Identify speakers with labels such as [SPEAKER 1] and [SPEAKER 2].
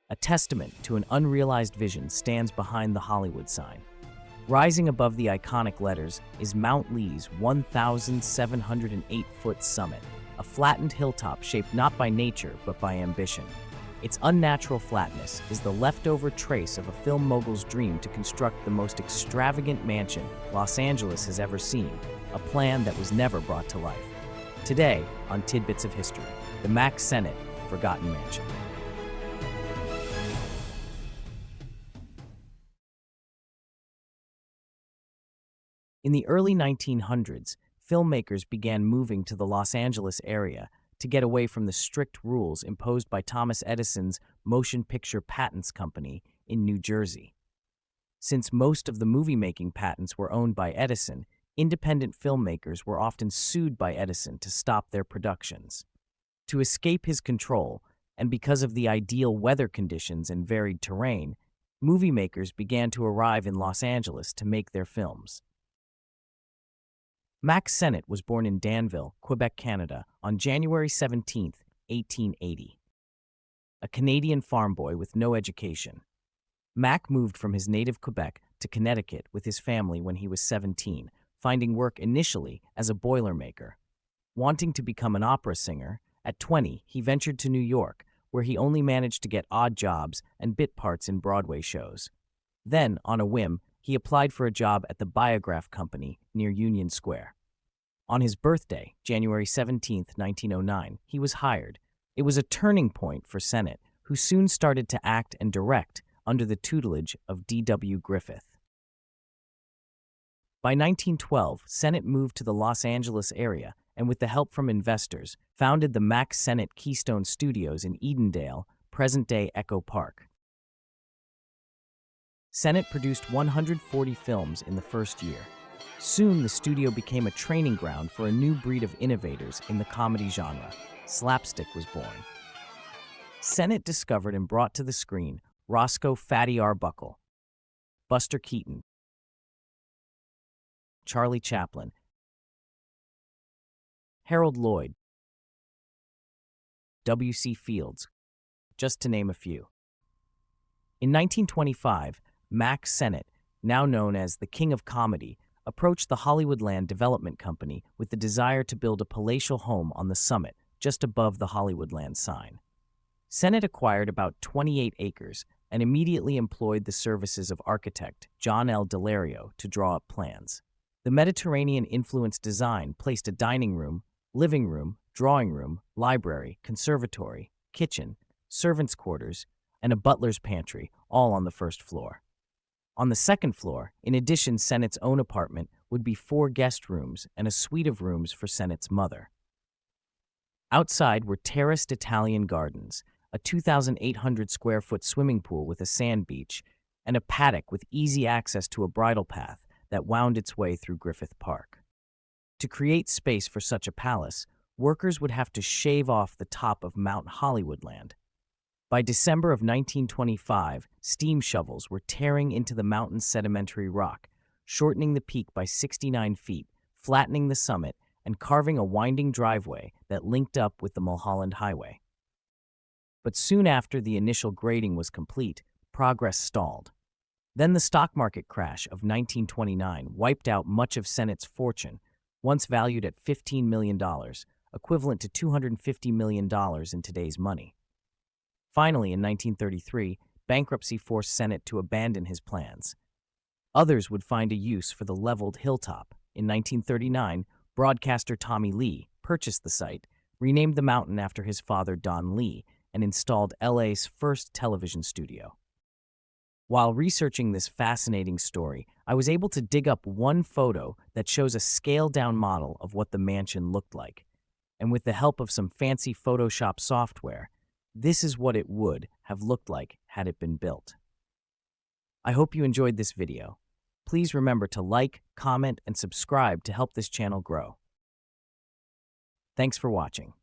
[SPEAKER 1] A testament to an unrealized vision stands behind the Hollywood sign. Rising above the iconic letters is Mount Lee's 1,708-foot summit, a flattened hilltop shaped not by nature but by ambition. Its unnatural flatness is the leftover trace of a film mogul's dream to construct the most extravagant mansion Los Angeles has ever seen, a plan that was never brought to life. Today, on Tidbits of History, the Mack Sennett Forgotten Mansion. In the early 1900s, filmmakers began moving to the Los Angeles area to get away from the strict rules imposed by Thomas Edison's Motion Picture Patents Company in New Jersey. Since most of the movie-making patents were owned by Edison, independent filmmakers were often sued by Edison to stop their productions. To escape his control, and because of the ideal weather conditions and varied terrain, movie makers began to arrive in Los Angeles to make their films. Mack Sennett was born in Danville, Quebec, Canada, on January 17, 1880. A Canadian farm boy with no education, Mack moved from his native Quebec to Connecticut with his family when he was 17, finding work initially as a boilermaker. Wanting to become an opera singer, at 20 he ventured to New York, where he only managed to get odd jobs and bit parts in Broadway shows. Then, on a whim, he applied for a job at the Biograph Company near Union Square. On his birthday, January 17, 1909, he was hired. It was a turning point for Sennett, who soon started to act and direct under the tutelage of D.W. Griffith. By 1912, Sennett moved to the Los Angeles area and, with the help from investors, founded the Mack Sennett Keystone Studios in Edendale, present-day Echo Park. Sennett produced 140 films in the first year. Soon, the studio became a training ground for a new breed of innovators in the comedy genre. Slapstick was born. Sennett discovered and brought to the screen Roscoe Fatty Arbuckle, Buster Keaton, Charlie Chaplin, Harold Lloyd, W.C. Fields, just to name a few. In 1925, Mack Sennett, now known as the King of Comedy, approached the Hollywoodland Development Company with the desire to build a palatial home on the summit, just above the Hollywoodland sign. Sennett acquired about 28 acres and immediately employed the services of architect John L. Delario to draw up plans. The Mediterranean-influenced design placed a dining room, living room, drawing room, library, conservatory, kitchen, servants' quarters, and a butler's pantry, all on the first floor. On the second floor, in addition, Sennett's own apartment would be 4 guest rooms and a suite of rooms for Sennett's mother. Outside were terraced Italian gardens, a 2,800-square-foot swimming pool with a sand beach, and a paddock with easy access to a bridle path that wound its way through Griffith Park. To create space for such a palace, workers would have to shave off the top of Mount Hollywoodland. By December of 1925, steam shovels were tearing into the mountain's sedimentary rock, shortening the peak by 69 feet, flattening the summit, and carving a winding driveway that linked up with the Mulholland Highway. But soon after the initial grading was complete, progress stalled. Then the stock market crash of 1929 wiped out much of Sennett's fortune, once valued at $15 million, equivalent to $250 million in today's money. Finally, in 1933, bankruptcy forced Sennett to abandon his plans. Others would find a use for the leveled hilltop. In 1939, broadcaster Tommy Lee purchased the site, renamed the mountain after his father Don Lee, and installed LA's first television studio. While researching this fascinating story, I was able to dig up one photo that shows a scaled-down model of what the mansion looked like. And with the help of some fancy Photoshop software, this is what it would have looked like had it been built. I hope you enjoyed this video. Please remember to like, comment, and subscribe to help this channel grow. Thanks for watching.